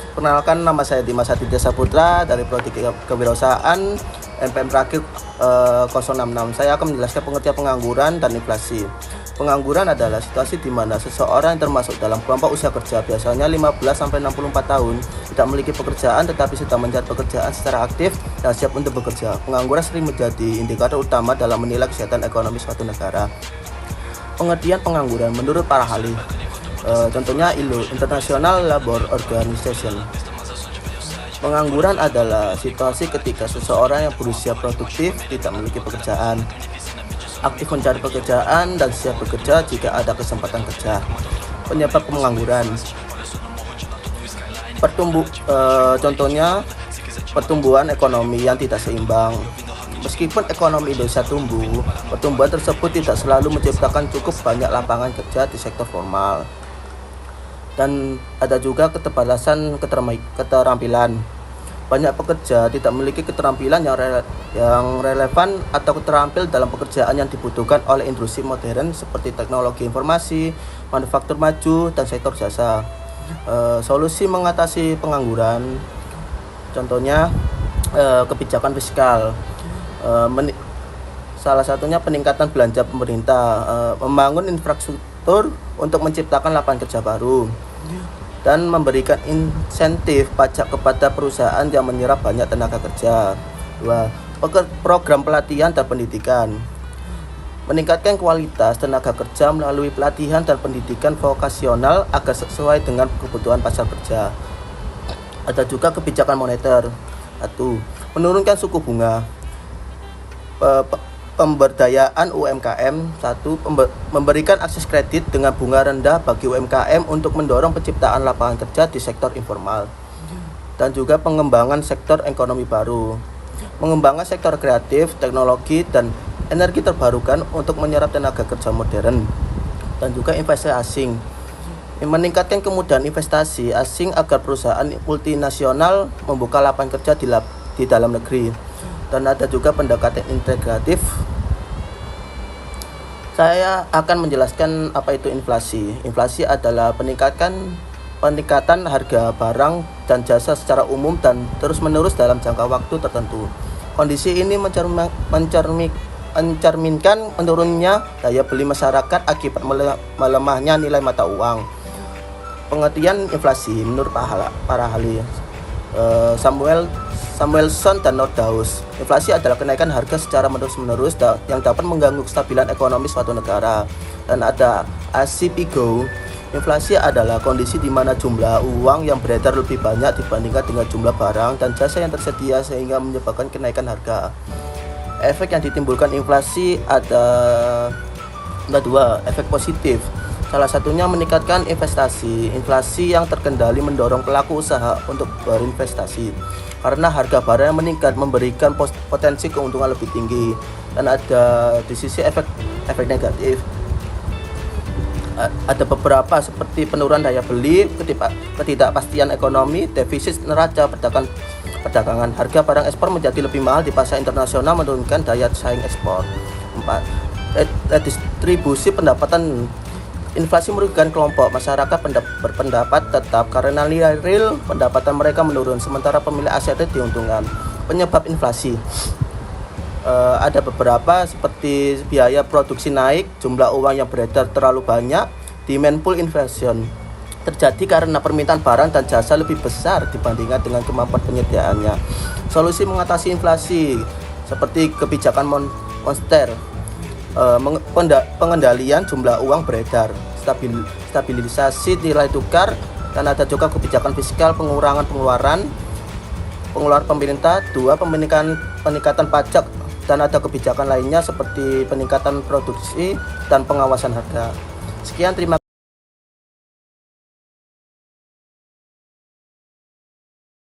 Perkenalkan, nama saya Dimas Aditya Saputra dari Prodi Kewirausahaan NPM Praktik 066. Saya akan menjelaskan pengertian pengangguran dan inflasi. Pengangguran adalah situasi di mana seseorang yang termasuk dalam kelompok usia kerja, biasanya 15-64 tahun, tidak memiliki pekerjaan tetapi sedang mencari pekerjaan secara aktif dan siap untuk bekerja. Pengangguran sering menjadi indikator utama dalam menilai kesehatan ekonomi suatu negara. Pengertian pengangguran menurut para ahli, contohnya ILO, International Labour Organization. Pengangguran adalah situasi ketika seseorang yang berusia produktif tidak memiliki pekerjaan, aktif mencari pekerjaan, dan siap bekerja jika ada kesempatan kerja. Penyebab pengangguran, contohnya pertumbuhan ekonomi yang tidak seimbang. Meskipun ekonomi Indonesia tumbuh, pertumbuhan tersebut tidak selalu menciptakan cukup banyak lapangan kerja di sektor formal. Dan ada juga keterbatasan keterampilan. Banyak pekerja tidak memiliki keterampilan yang relevan atau terampil dalam pekerjaan yang dibutuhkan oleh industri modern seperti teknologi informasi, manufaktur maju, dan sektor jasa. Solusi mengatasi pengangguran, contohnya kebijakan fiskal. Salah satunya peningkatan belanja pemerintah, membangun infrastruktur untuk menciptakan lapangan kerja baru, dan memberikan insentif pajak kepada perusahaan yang menyerap banyak tenaga kerja. 2. Program pelatihan dan pendidikan, meningkatkan kualitas tenaga kerja melalui pelatihan dan pendidikan vokasional agar sesuai dengan kebutuhan pasar kerja. Ada juga kebijakan moneter. 1. Menurunkan suku bunga. Pemberdayaan UMKM. 1. Memberikan akses kredit dengan bunga rendah bagi UMKM untuk mendorong penciptaan lapangan kerja di sektor informal. Dan juga pengembangan sektor ekonomi baru. Mengembangkan sektor kreatif, teknologi, dan energi terbarukan untuk menyerap tenaga kerja modern. Dan juga investasi asing. Meningkatkan kemudahan investasi asing agar perusahaan multinasional membuka lapangan kerja di dalam negeri. Dan ada juga pendekatan integratif. Saya akan menjelaskan apa itu inflasi. Inflasi adalah peningkatan harga barang dan jasa secara umum dan terus-menerus dalam jangka waktu tertentu. Kondisi ini mencerminkan menurunnya daya beli masyarakat akibat melemahnya nilai mata uang. Pengertian inflasi menurut para ahli, Samuelson dan Nordhaus. Inflasi adalah kenaikan harga secara menerus-menerus yang dapat mengganggu kestabilan ekonomi suatu negara. Dan ada Acipigou. Inflasi adalah kondisi di mana jumlah uang yang beredar lebih banyak dibandingkan dengan jumlah barang dan jasa yang tersedia sehingga menyebabkan kenaikan harga. Efek yang ditimbulkan inflasi ada 2 efek positif. Salah satunya meningkatkan investasi. Inflasi yang terkendali mendorong pelaku usaha untuk berinvestasi karena harga barang yang meningkat memberikan potensi keuntungan lebih tinggi. Dan ada di sisi efek negatif, ada beberapa seperti penurunan daya beli, ketidakpastian ekonomi, defisit neraca perdagangan. Harga barang ekspor menjadi lebih mahal di pasar internasional, menurunkan daya saing ekspor. 4. Redistribusi pendapatan. Inflasi merugikan kelompok masyarakat berpendapat tetap karena nilai real pendapatan mereka menurun, sementara pemilik asetnya diuntungkan. Penyebab inflasi ada beberapa seperti biaya produksi naik, jumlah uang yang beredar terlalu banyak, demand pull inflation terjadi karena permintaan barang dan jasa lebih besar dibandingkan dengan kemampuan penyediaannya. Solusi mengatasi inflasi seperti kebijakan moneter, pengendalian jumlah uang beredar, stabilisasi nilai tukar, dan ada juga kebijakan fiskal, pengurangan pengeluaran pemerintah. 2. Peningkatan pajak, dan ada kebijakan lainnya seperti peningkatan produksi dan pengawasan harga. Sekian, terima